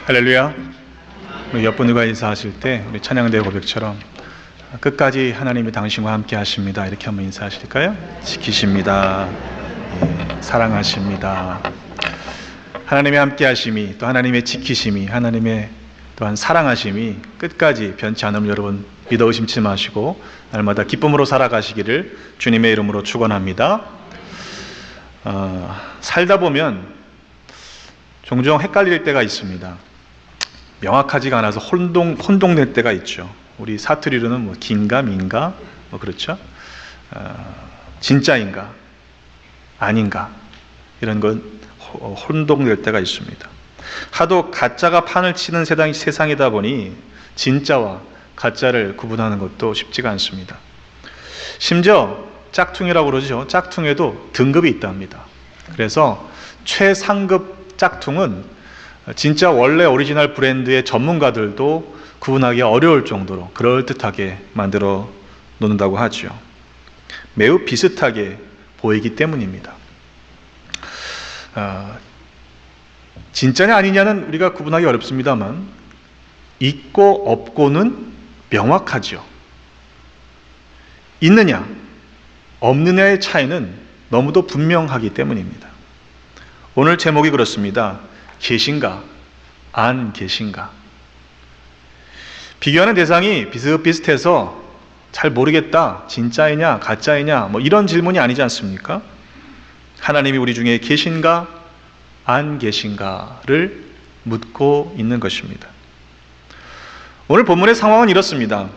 할렐루야. 우리 옆분들과 인사하실 때 우리 찬양대 고백처럼 끝까지 하나님이 당신과 함께 하십니다, 이렇게 한번 인사하실까요? 지키십니다. 사랑하십니다. 하나님의 함께 하심이, 또 하나님의 지키심이, 하나님의 또한 사랑하심이 끝까지 변치 않음을 여러분 믿어 의심치 마시고 날마다 기쁨으로 살아가시기를 주님의 이름으로 축원합니다. 살다 보면 종종 헷갈릴 때가 있습니다. 명확하지가 않아서 혼동될 때가 있죠. 우리 사투리로는 뭐 긴가 민가 뭐 그렇죠. 진짜인가 아닌가 이런 건 혼동될 때가 있습니다. 하도 가짜가 판을 치는 세상이다 보니 진짜와 가짜를 구분하는 것도 쉽지가 않습니다. 심지어 짝퉁이라고 그러죠. 짝퉁에도 등급이 있답니다. 그래서 최상급 짝퉁은 진짜 원래 오리지널 브랜드의 전문가들도 구분하기 어려울 정도로 그럴듯하게 만들어 놓는다고 하죠. 매우 비슷하게 보이기 때문입니다. 진짜냐 아니냐는 우리가 구분하기 어렵습니다만 있고 없고는 명확하죠. 있느냐 없느냐의 차이는 너무도 분명하기 때문입니다. 오늘 제목이 그렇습니다. 계신가 안 계신가. 비교하는 대상이 비슷비슷해서 잘 모르겠다, 진짜이냐 가짜이냐 뭐 이런 질문이 아니지 않습니까? 하나님이 우리 중에 계신가 안 계신가를 묻고 있는 것입니다. 오늘 본문의 상황은 이렇습니다.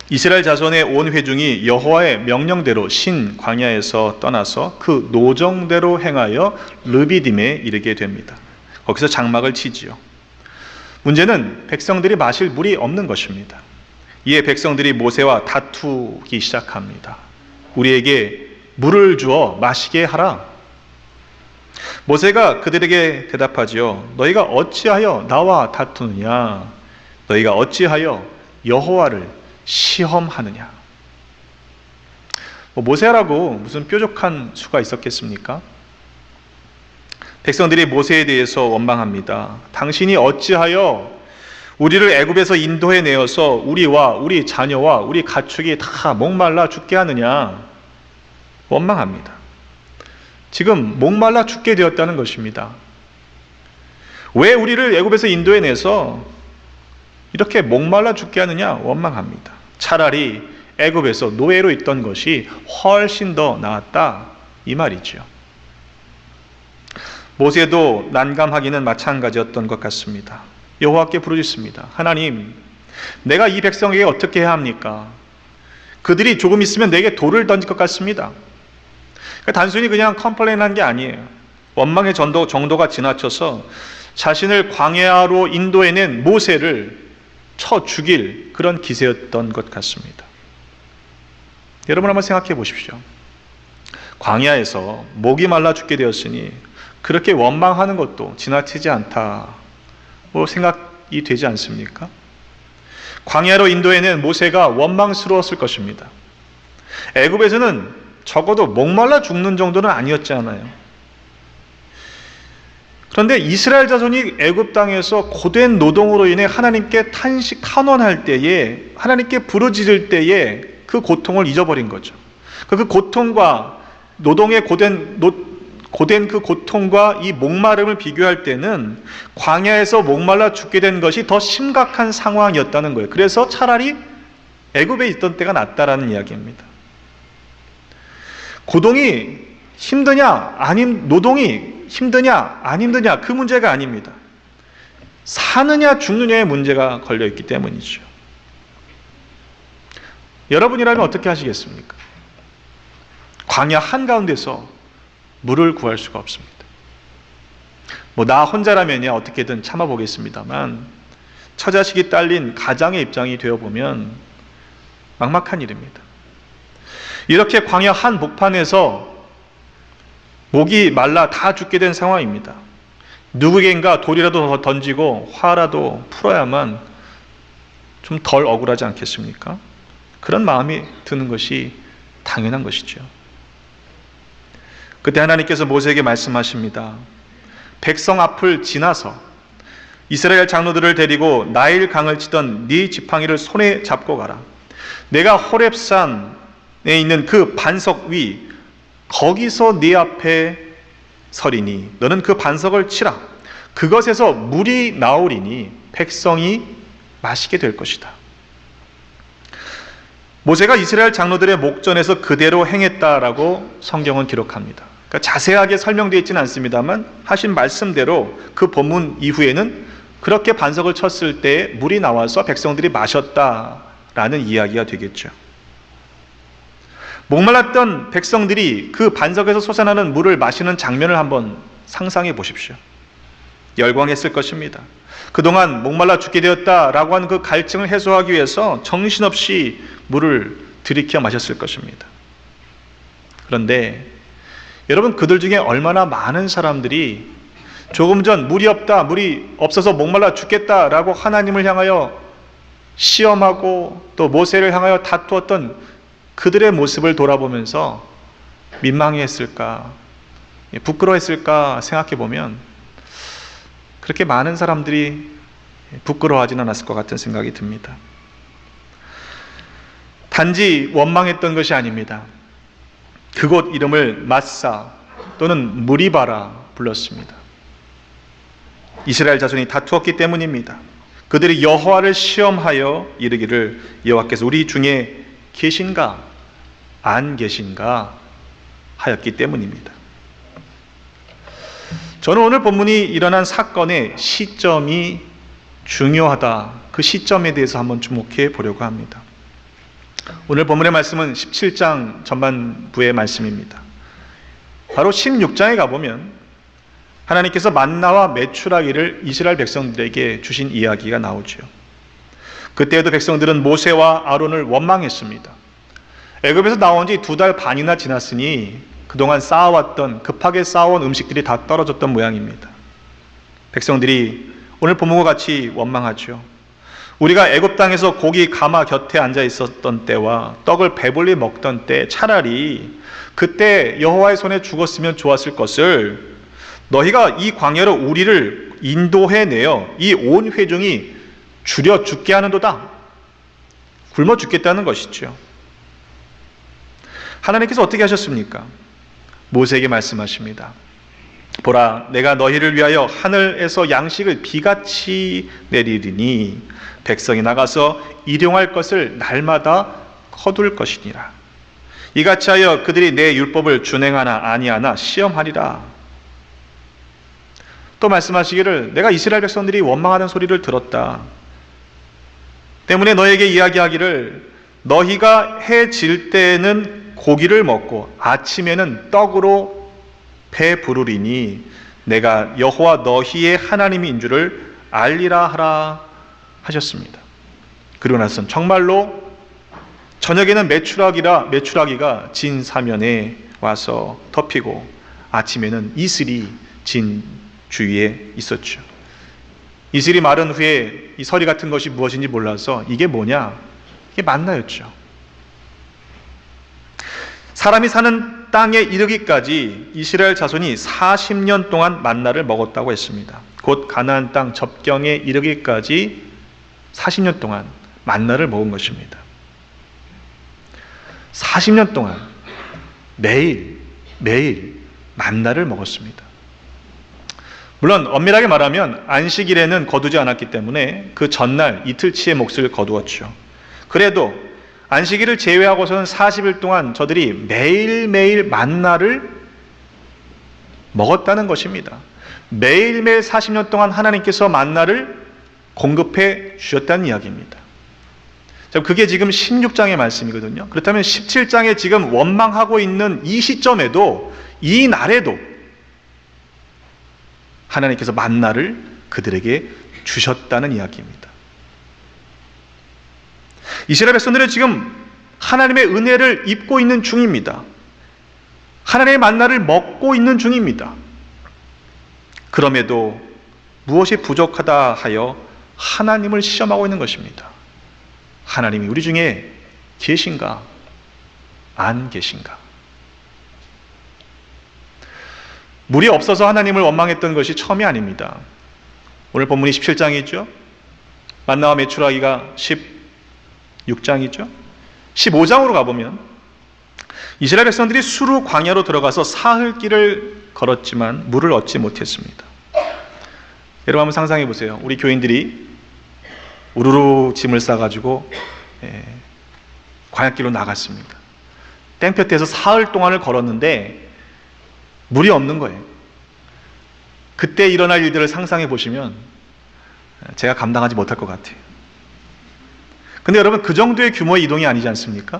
이스라엘 자손의 온 회중이 여호와의 명령대로 신 광야에서 떠나서 그 노정대로 행하여 르비딤에 이르게 됩니다. 거기서 장막을 치지요. 문제는 백성들이 마실 물이 없는 것입니다. 이에 백성들이 모세와 다투기 시작합니다. 우리에게 물을 주어 마시게 하라. 모세가 그들에게 대답하지요. 너희가 어찌하여 나와 다투느냐? 너희가 어찌하여 여호와를 시험하느냐? 모세라고 무슨 뾰족한 수가 있었겠습니까? 백성들이 모세에 대해서 원망합니다. 당신이 어찌하여 우리를 애굽에서 인도해 내어서 우리와 우리 자녀와 우리 가축이 다 목말라 죽게 하느냐? 원망합니다. 지금 목말라 죽게 되었다는 것입니다. 왜 우리를 애굽에서 인도해 내서 이렇게 목말라 죽게 하느냐? 원망합니다. 차라리 애굽에서 노예로 있던 것이 훨씬 더 나았다, 이 말이죠. 모세도 난감하기는 마찬가지였던 것 같습니다. 여호와께 부르짖습니다. 하나님, 내가 이 백성에게 어떻게 해야 합니까? 그들이 조금 있으면 내게 돌을 던질 것 같습니다. 단순히 그냥 컴플레인한 게 아니에요. 원망의 정도가 지나쳐서 자신을 광야로 인도해낸 모세를 쳐 죽일 그런 기세였던 것 같습니다. 여러분 한번 생각해 보십시오. 광야에서 목이 말라 죽게 되었으니 그렇게 원망하는 것도 지나치지 않다, 생각이 되지 않습니까? 광야로 인도해낸 모세가 원망스러웠을 것입니다. 애굽에서는 적어도 목말라 죽는 정도는 아니었잖아요. 그런데 이스라엘 자손이 애굽 땅에서 고된 노동으로 인해 하나님께 탄원할 때에, 하나님께 부르짖을 때에 그 고통을 잊어버린 거죠. 그 고통과 노동의 고된 그 고통과 이 목마름을 비교할 때는 광야에서 목말라 죽게 된 것이 더 심각한 상황이었다는 거예요. 그래서 차라리 애굽에 있던 때가 낫다라는 이야기입니다. 고동이 힘드냐, 노동이 힘드냐, 안 힘드냐, 그 문제가 아닙니다. 사느냐, 죽느냐의 문제가 걸려있기 때문이죠. 여러분이라면 어떻게 하시겠습니까? 광야 한가운데서 물을 구할 수가 없습니다. 나 혼자라면야 어떻게든 참아보겠습니다만 처자식이 딸린 가장의 입장이 되어보면 막막한 일입니다. 이렇게 광야 한복판에서 목이 말라 다 죽게 된 상황입니다. 누구에겐가 돌이라도 더 던지고 화라도 풀어야만 좀 덜 억울하지 않겠습니까? 그런 마음이 드는 것이 당연한 것이죠. 그때 하나님께서 모세에게 말씀하십니다. 백성 앞을 지나서 이스라엘 장로들을 데리고 나일 강을 치던 네 지팡이를 손에 잡고 가라. 내가 호렙산에 있는 그 반석 위 거기서 네 앞에 서리니 너는 그 반석을 치라. 그것에서 물이 나오리니 백성이 마시게 될 것이다. 모세가 이스라엘 장로들의 목전에서 그대로 행했다라고 성경은 기록합니다. 그러니까 자세하게 설명되어 있지는 않습니다만 하신 말씀대로 그 본문 이후에는 그렇게 반석을 쳤을 때 물이 나와서 백성들이 마셨다라는 이야기가 되겠죠. 목말랐던 백성들이 그 반석에서 솟아나는 물을 마시는 장면을 한번 상상해 보십시오. 열광했을 것입니다. 그동안 목말라 죽게 되었다라고 하는 그 갈증을 해소하기 위해서 정신없이 물을 들이켜 마셨을 것입니다. 그런데 여러분, 그들 중에 얼마나 많은 사람들이 조금 전 물이 없다, 물이 없어서 목말라 죽겠다라고 하나님을 향하여 시험하고 또 모세를 향하여 다투었던 그들의 모습을 돌아보면서 민망해했을까, 부끄러워했을까 생각해 보면 그렇게 많은 사람들이 부끄러워하지는 않았을 것 같은 생각이 듭니다. 단지 원망했던 것이 아닙니다. 그곳 이름을 마사 또는 무리바라 불렀습니다. 이스라엘 자손이 다투었기 때문입니다. 그들이 여호와를 시험하여 이르기를 여호와께서 우리 중에 계신가 안 계신가 하였기 때문입니다. 저는 오늘 본문이 일어난 사건의 시점이 중요하다. 그 시점에 대해서 한번 주목해 보려고 합니다. 오늘 본문의 말씀은 17장 전반부의 말씀입니다. 바로 16장에 가보면 하나님께서 만나와 메추라기를 이스라엘 백성들에게 주신 이야기가 나오죠. 그때에도 백성들은 모세와 아론을 원망했습니다. 애굽에서 나온 지 2달 반이나 지났으니 그동안 쌓아왔던, 급하게 쌓아온 음식들이 다 떨어졌던 모양입니다. 백성들이 오늘 본문과 같이 원망하죠. 우리가 애굽 땅에서 고기 가마 곁에 앉아 있었던 때와 떡을 배불리 먹던 때 차라리 그때 여호와의 손에 죽었으면 좋았을 것을 너희가 이 광야로 우리를 인도해내어 이 온 회중이 줄여 죽게 하는도다. 굶어 죽겠다는 것이죠. 하나님께서 어떻게 하셨습니까? 모세에게 말씀하십니다. 보라, 내가 너희를 위하여 하늘에서 양식을 비같이 내리리니 백성이 나가서 일용할 것을 날마다 거둘 것이니라. 이같이 하여 그들이 내 율법을 준행하나 아니하나 시험하리라. 또 말씀하시기를 내가 이스라엘 백성들이 원망하는 소리를 들었다. 때문에 너에게 이야기하기를 너희가 해 질 때에는 고기를 먹고 아침에는 떡으로 배 부르리니 내가 여호와 너희의 하나님인 줄을 알리라 하라 하셨습니다. 그리고 나서는 정말로 저녁에는 메추라기가 진 사면에 와서 덮이고 아침에는 이슬이 진 주위에 있었죠. 이슬이 마른 후에 이 서리 같은 것이 무엇인지 몰라서 이게 뭐냐? 이게 만나였죠. 사람이 사는 땅에 이르기까지 이스라엘 자손이 40년 동안 만나를 먹었다고 했습니다. 곧 가나안 땅 접경에 이르기까지 40년 동안 만나를 먹은 것입니다. 40년 동안 매일 만나를 먹었습니다. 물론 엄밀하게 말하면 안식일에는 거두지 않았기 때문에 그 전날 이틀치의 몫을 거두었죠. 그래도 안식일을 제외하고서는 40일 동안 저들이 매일매일 만나를 먹었다는 것입니다. 매일매일 40년 동안 하나님께서 만나를 공급해 주셨다는 이야기입니다. 그게 지금 16장의 말씀이거든요. 그렇다면 17장에 지금 원망하고 있는 이 시점에도, 이 날에도 하나님께서 만나를 그들에게 주셨다는 이야기입니다. 이스라엘 백성들은 지금 하나님의 은혜를 입고 있는 중입니다. 하나님의 만나를 먹고 있는 중입니다. 그럼에도 무엇이 부족하다 하여 하나님을 시험하고 있는 것입니다. 하나님이 우리 중에 계신가 안 계신가? 물이 없어서 하나님을 원망했던 것이 처음이 아닙니다. 오늘 본문이 17장이죠. 만나와 메추라기가 16장이죠. 15장으로 가보면 이스라엘 백성들이 수르 광야로 들어가서 사흘 길을 걸었지만 물을 얻지 못했습니다. 여러분 한번 상상해 보세요. 우리 교인들이 우르르 짐을 싸가지고 광야길로 나갔습니다. 땡볕에서 사흘 동안을 걸었는데 물이 없는 거예요. 그때 일어날 일들을 상상해 보시면 제가 감당하지 못할 것 같아요. 근데 여러분 그 정도의 규모의 이동이 아니지 않습니까?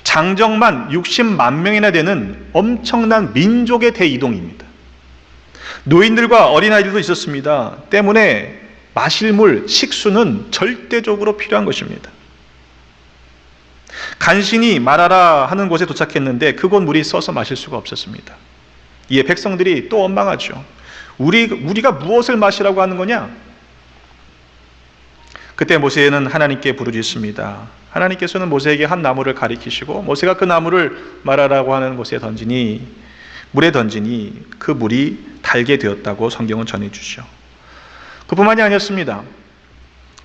장정만 60만 명이나 되는 엄청난 민족의 대이동입니다. 노인들과 어린아이들도 있었습니다. 때문에 마실 물, 식수는 절대적으로 필요한 것입니다. 간신히 마라라 하는 곳에 도착했는데 그곳 물이 써서 마실 수가 없었습니다. 이에 백성들이 또 원망하죠. 우리가 무엇을 마시라고 하는 거냐? 그때 모세는 하나님께 부르짖습니다. 하나님께서는 모세에게 한 나무를 가리키시고 모세가 그 나무를 마라라고 하는 곳에 물에 던지니 그 물이 달게 되었다고 성경은 전해주죠. 그뿐만이 아니었습니다.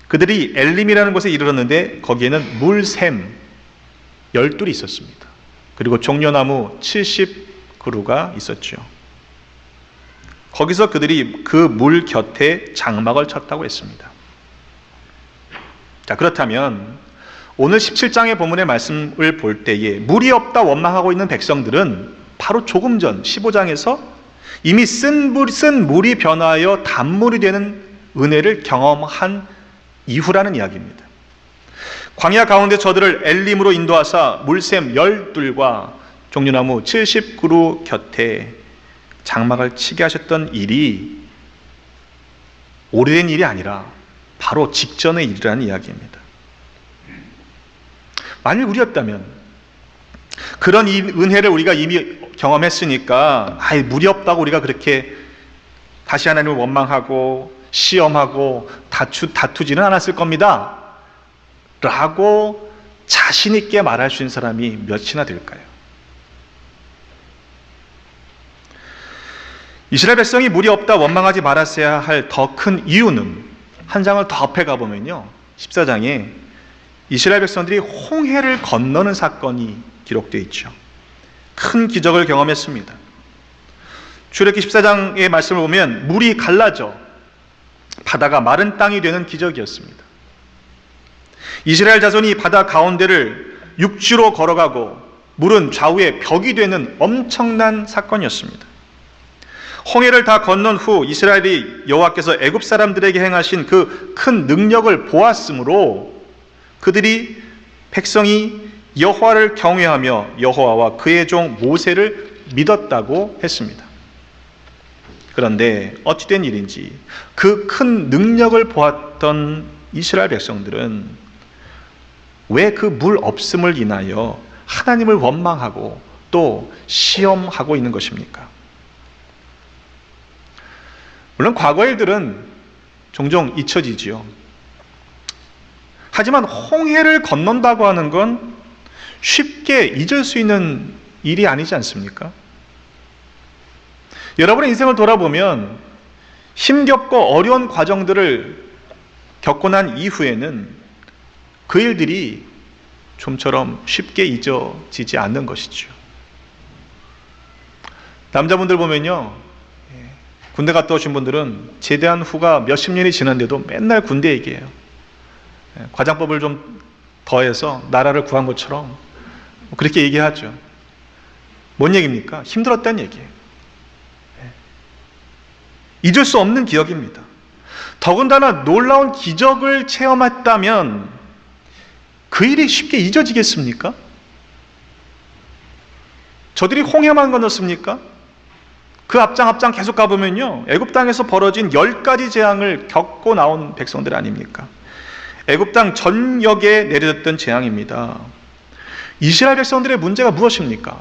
그들이 엘림이라는 곳에 이르렀는데 거기에는 물샘 12이 있었습니다. 그리고 종려나무 70그루가 있었죠. 거기서 그들이 그 물 곁에 장막을 쳤다고 했습니다. 자, 그렇다면 오늘 17장의 본문의 말씀을 볼 때에 물이 없다 원망하고 있는 백성들은 바로 조금 전 15장에서 이미 쓴 물이 변하여 단물이 되는 은혜를 경험한 이후라는 이야기입니다. 광야 가운데 저들을 엘림으로 인도하사 물샘 12과 종려나무 70그루 곁에 장막을 치게 하셨던 일이 오래된 일이 아니라 바로 직전의 일이라는 이야기입니다. 만일 우리였다면 그런 은혜를 우리가 이미 경험했으니까 물이 없다고 우리가 그렇게 다시 하나님을 원망하고 시험하고 다투지는 않았을 겁니다 라고 자신 있게 말할 수 있는 사람이 몇이나 될까요? 이스라엘 백성이 물이 없다 원망하지 말았어야 할 더 큰 이유는 한 장을 더 앞에 가보면요 14장에 이스라엘 백성들이 홍해를 건너는 사건이 기록되어 있죠. 큰 기적을 경험했습니다. 출애굽기 14장의 말씀을 보면 물이 갈라져 바다가 마른 땅이 되는 기적이었습니다. 이스라엘 자손이 바다 가운데를 육지로 걸어가고 물은 좌우에 벽이 되는 엄청난 사건이었습니다. 홍해를 다 건넌 후 이스라엘이 여호와께서 애굽 사람들에게 행하신 그 큰 능력을 보았으므로 그들이 백성이 여호와를 경외하며 여호와와 그의 종 모세를 믿었다고 했습니다. 그런데 어찌된 일인지 그 큰 능력을 보았던 이스라엘 백성들은 왜 그 물 없음을 인하여 하나님을 원망하고 또 시험하고 있는 것입니까? 물론 과거의 일들은 종종 잊혀지지요. 하지만 홍해를 건넌다고 하는 건 쉽게 잊을 수 있는 일이 아니지 않습니까? 여러분의 인생을 돌아보면 힘겹고 어려운 과정들을 겪고 난 이후에는 그 일들이 좀처럼 쉽게 잊어지지 않는 것이죠. 남자분들 보면요, 군대 갔다 오신 분들은 제대한 후가 몇십 년이 지났는데도 맨날 군대 얘기해요. 과장법을 좀 더해서 나라를 구한 것처럼 그렇게 얘기하죠. 뭔 얘기입니까? 힘들었다는 얘기예요. 잊을 수 없는 기억입니다. 더군다나 놀라운 기적을 체험했다면 그 일이 쉽게 잊어지겠습니까? 저들이 홍해만 건넜습니까? 그 앞장 계속 가보면요, 애굽 땅에서 벌어진 10가지 재앙을 겪고 나온 백성들 아닙니까? 애굽 땅 전역에 내려졌던 재앙입니다. 이스라엘 백성들의 문제가 무엇입니까?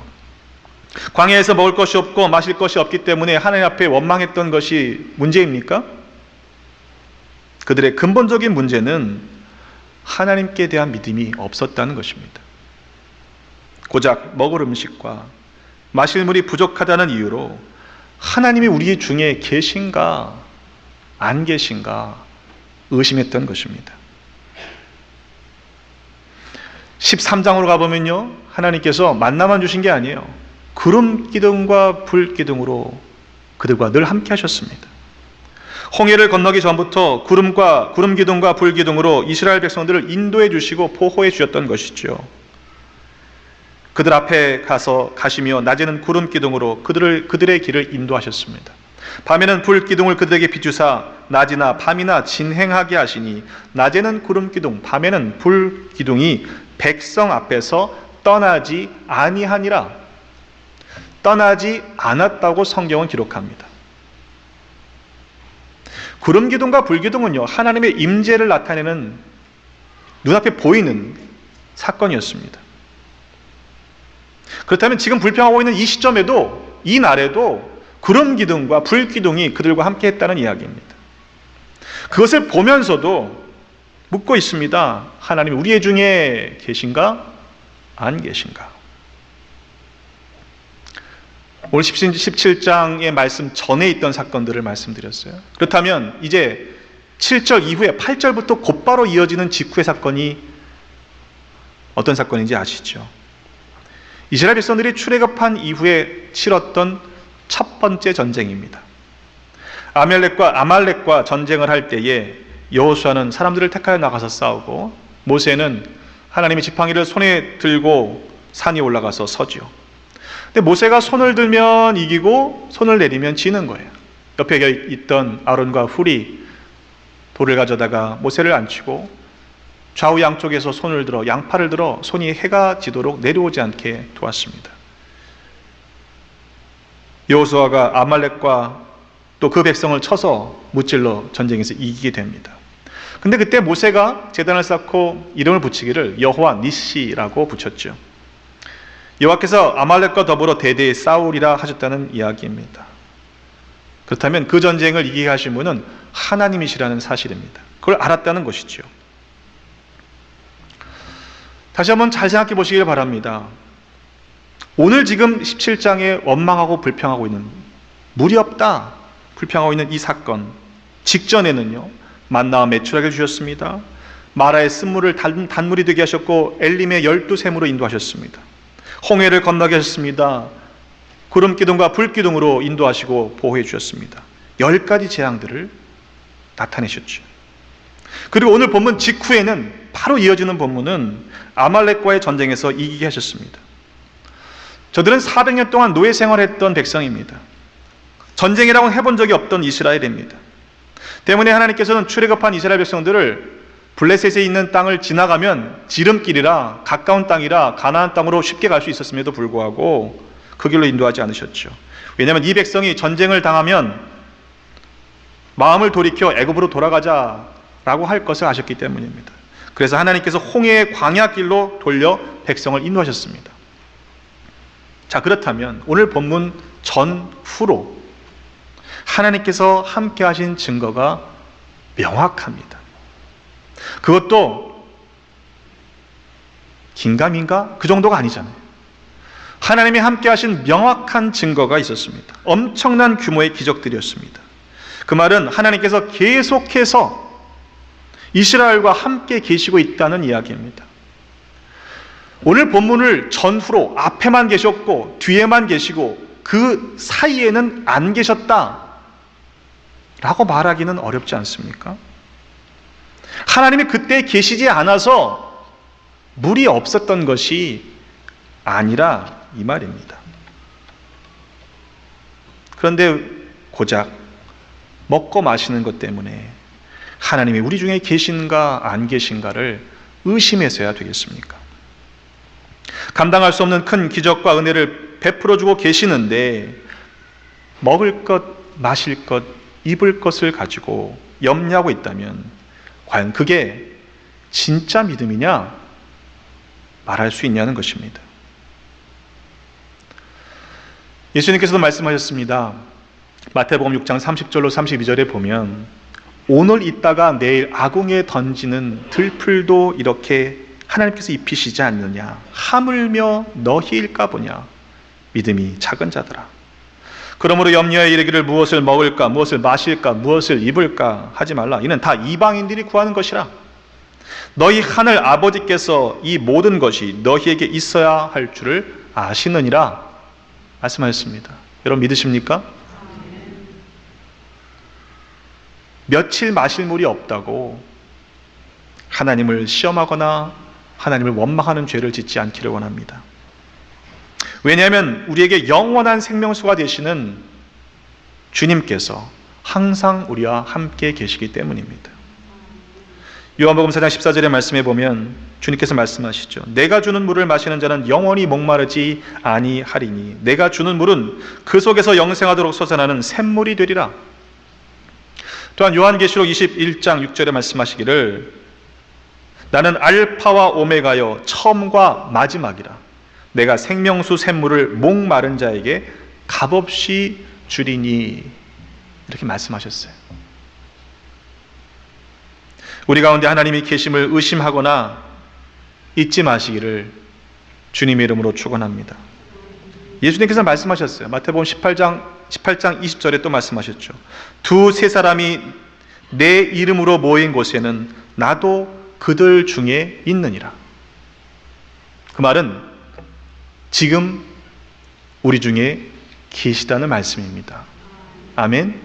광야에서 먹을 것이 없고 마실 것이 없기 때문에 하나님 앞에 원망했던 것이 문제입니까? 그들의 근본적인 문제는 하나님께 대한 믿음이 없었다는 것입니다. 고작 먹을 음식과 마실 물이 부족하다는 이유로 하나님이 우리 중에 계신가 안 계신가 의심했던 것입니다. 13장으로 가보면요, 하나님께서 만나만 주신 게 아니에요. 구름 기둥과 불 기둥으로 그들과 늘 함께 하셨습니다. 홍해를 건너기 전부터 구름 기둥과 불 기둥으로 이스라엘 백성들을 인도해 주시고 보호해 주셨던 것이죠. 그들 앞에 가시며 낮에는 구름 기둥으로 그들의 길을 인도하셨습니다. 밤에는 불 기둥을 그들에게 비추사 낮이나 밤이나 진행하게 하시니 낮에는 구름 기둥, 밤에는 불 기둥이 백성 앞에서 떠나지 아니하니라. 떠나지 않았다고 성경은 기록합니다. 구름 기둥과 불 기둥은요, 하나님의 임재를 나타내는 눈앞에 보이는 사건이었습니다. 그렇다면 지금 불평하고 있는 이 시점에도, 이 날에도 구름 기둥과 불 기둥이 그들과 함께 했다는 이야기입니다. 그것을 보면서도 묻고 있습니다. 하나님 우리 중에 계신가? 안 계신가? 오늘 17장의 말씀 전에 있던 사건들을 말씀드렸어요. 그렇다면 이제 7절 이후에 8절부터 곧바로 이어지는 직후의 사건이 어떤 사건인지 아시죠? 이스라엘 백성들이 출애굽한 이후에 치렀던 첫 번째 전쟁입니다. 아말렉과 전쟁을 할 때에 여호수아는 사람들을 택하여 나가서 싸우고 모세는 하나님의 지팡이를 손에 들고 산에 올라가서 서지요. 근데 모세가 손을 들면 이기고 손을 내리면 지는 거예요. 옆에 있던 아론과 훌이 돌을 가져다가 모세를 앉히고 좌우 양쪽에서 손을 들어 양팔을 들어 손이 해가 지도록 내려오지 않게 도왔습니다. 여호수아가 아말렉과 또 그 백성을 쳐서 무찔러 전쟁에서 이기게 됩니다. 근데 그때 모세가 제단을 쌓고 이름을 붙이기를 여호와 니시라고 붙였죠. 여호와께서 아말렉과 더불어 대대에 싸우리라 하셨다는 이야기입니다. 그렇다면 그 전쟁을 이기게 하신 분은 하나님이시라는 사실입니다. 그걸 알았다는 것이죠. 다시 한번 잘 생각해 보시길 바랍니다. 오늘 지금 17장에 원망하고 불평하고 있는, 물이 없다 불평하고 있는 이 사건 직전에는요, 만나와 메추라기를 주셨습니다. 마라의 쓴물을 단물이 되게 하셨고 엘림의 12샘으로 인도하셨습니다. 홍해를 건너게 하셨습니다. 구름 기둥과 불 기둥으로 인도하시고 보호해 주셨습니다. 10가지 재앙들을 나타내셨죠. 그리고 오늘 본문 직후에는 바로 이어지는 본문은 아말렉과의 전쟁에서 이기게 하셨습니다. 저들은 400년 동안 노예 생활했던 백성입니다. 전쟁이라고는 해본 적이 없던 이스라엘입니다. 때문에 하나님께서는 출애굽한 이스라엘 백성들을 블레셋에 있는 땅을 지나가면 지름길이라 가까운 땅이라 가나안 땅으로 쉽게 갈 수 있었음에도 불구하고 그 길로 인도하지 않으셨죠. 왜냐하면 이 백성이 전쟁을 당하면 마음을 돌이켜 애굽으로 돌아가자라고 할 것을 아셨기 때문입니다. 그래서 하나님께서 홍해의 광야 길로 돌려 백성을 인도하셨습니다. 자, 그렇다면 오늘 본문 전후로 하나님께서 함께 하신 증거가 명확합니다. 그것도 긴가민가? 그 정도가 아니잖아요. 하나님이 함께 하신 명확한 증거가 있었습니다. 엄청난 규모의 기적들이었습니다. 그 말은 하나님께서 계속해서 이스라엘과 함께 계시고 있다는 이야기입니다. 오늘 본문을 전후로 앞에만 계셨고 뒤에만 계시고 그 사이에는 안 계셨다 라고 말하기는 어렵지 않습니까? 하나님이 그때 계시지 않아서 물이 없었던 것이 아니라 이 말입니다. 그런데 고작 먹고 마시는 것 때문에 하나님이 우리 중에 계신가 안 계신가를 의심해서야 되겠습니까? 감당할 수 없는 큰 기적과 은혜를 베풀어주고 계시는데 먹을 것, 마실 것, 입을 것을 가지고 염려하고 있다면 과연 그게 진짜 믿음이냐 말할 수 있냐는 것입니다. 예수님께서도 말씀하셨습니다. 마태복음 6장 30절로 32절에 보면 오늘 있다가 내일 아궁이에 던지는 들풀도 이렇게 하나님께서 입히시지 않느냐 하물며 너희일까 보냐 믿음이 작은 자들아. 그러므로 염려에 이르기를 무엇을 먹을까, 무엇을 마실까, 무엇을 입을까 하지 말라. 이는 다 이방인들이 구하는 것이라. 너희 하늘 아버지께서 이 모든 것이 너희에게 있어야 할 줄을 아시느니라 말씀하셨습니다. 여러분 믿으십니까? 며칠 마실 물이 없다고 하나님을 시험하거나 하나님을 원망하는 죄를 짓지 않기를 원합니다. 왜냐하면 우리에게 영원한 생명수가 되시는 주님께서 항상 우리와 함께 계시기 때문입니다. 요한복음 4장 14절의 말씀에 보면 주님께서 말씀하시죠. 내가 주는 물을 마시는 자는 영원히 목마르지 아니하리니 내가 주는 물은 그 속에서 영생하도록 솟아나는 샘물이 되리라. 또한 요한계시록 21장 6절에 말씀하시기를 나는 알파와 오메가여 처음과 마지막이라. 내가 생명수 샘물을 목마른 자에게 값없이 주리니 이렇게 말씀하셨어요. 우리 가운데 하나님이 계심을 의심하거나 잊지 마시기를 주님의 이름으로 축원합니다. 예수님께서 말씀하셨어요. 마태복음 18장 20절에 또 말씀하셨죠. 두세 사람이 내 이름으로 모인 곳에는 나도 그들 중에 있느니라. 그 말은 지금 우리 중에 계시다는 말씀입니다. 아멘.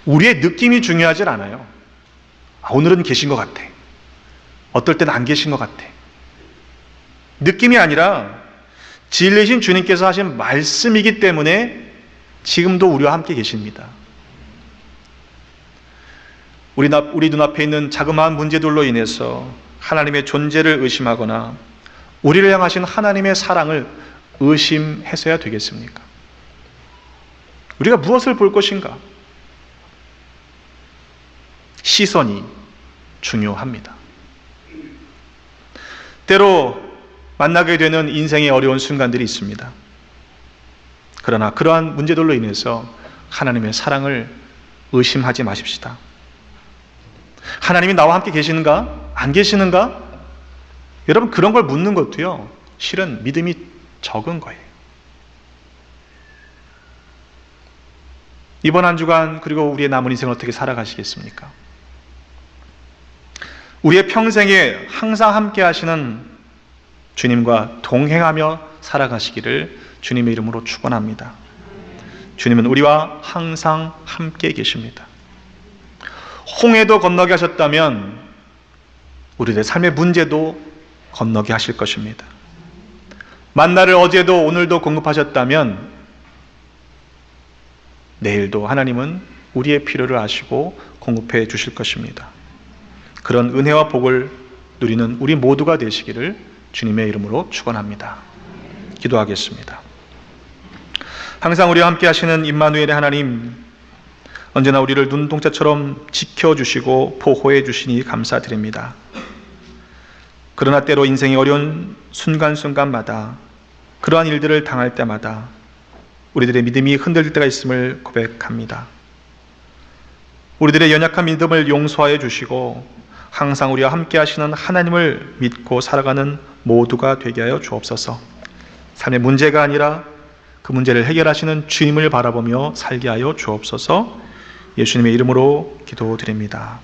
우리의 느낌이 중요하지 않아요. 오늘은 계신 것 같아. 어떨 때는 안 계신 것 같아. 느낌이 아니라 진리신 주님께서 하신 말씀이기 때문에 지금도 우리와 함께 계십니다. 우리 눈앞에 있는 자그마한 문제들로 인해서 하나님의 존재를 의심하거나 우리를 향하신 하나님의 사랑을 의심해서야 되겠습니까? 우리가 무엇을 볼 것인가? 시선이 중요합니다. 때로 만나게 되는 인생의 어려운 순간들이 있습니다. 그러나 그러한 문제들로 인해서 하나님의 사랑을 의심하지 마십시다. 하나님이 나와 함께 계시는가? 안 계시는가? 여러분 그런 걸 묻는 것도요, 실은 믿음이 적은 거예요. 이번 한 주간 그리고 우리의 남은 인생을 어떻게 살아가시겠습니까? 우리의 평생에 항상 함께 하시는 주님과 동행하며 살아가시기를 주님의 이름으로 축원합니다. 주님은 우리와 항상 함께 계십니다. 홍해도 건너게 하셨다면 우리의 삶의 문제도 건너게 하실 것입니다. 만나를 어제도 오늘도 공급하셨다면 내일도 하나님은 우리의 필요를 아시고 공급해 주실 것입니다. 그런 은혜와 복을 누리는 우리 모두가 되시기를 주님의 이름으로 축원합니다. 기도하겠습니다. 항상 우리와 함께 하시는 임마누엘의 하나님, 언제나 우리를 눈동자처럼 지켜주시고 보호해 주시니 감사드립니다. 그러나 때로 인생의 어려운 순간순간마다 그러한 일들을 당할 때마다 우리들의 믿음이 흔들릴 때가 있음을 고백합니다. 우리들의 연약한 믿음을 용서하여 주시고 항상 우리와 함께 하시는 하나님을 믿고 살아가는 모두가 되게 하여 주옵소서. 삶의 문제가 아니라 그 문제를 해결하시는 주님을 바라보며 살게 하여 주옵소서. 예수님의 이름으로 기도드립니다.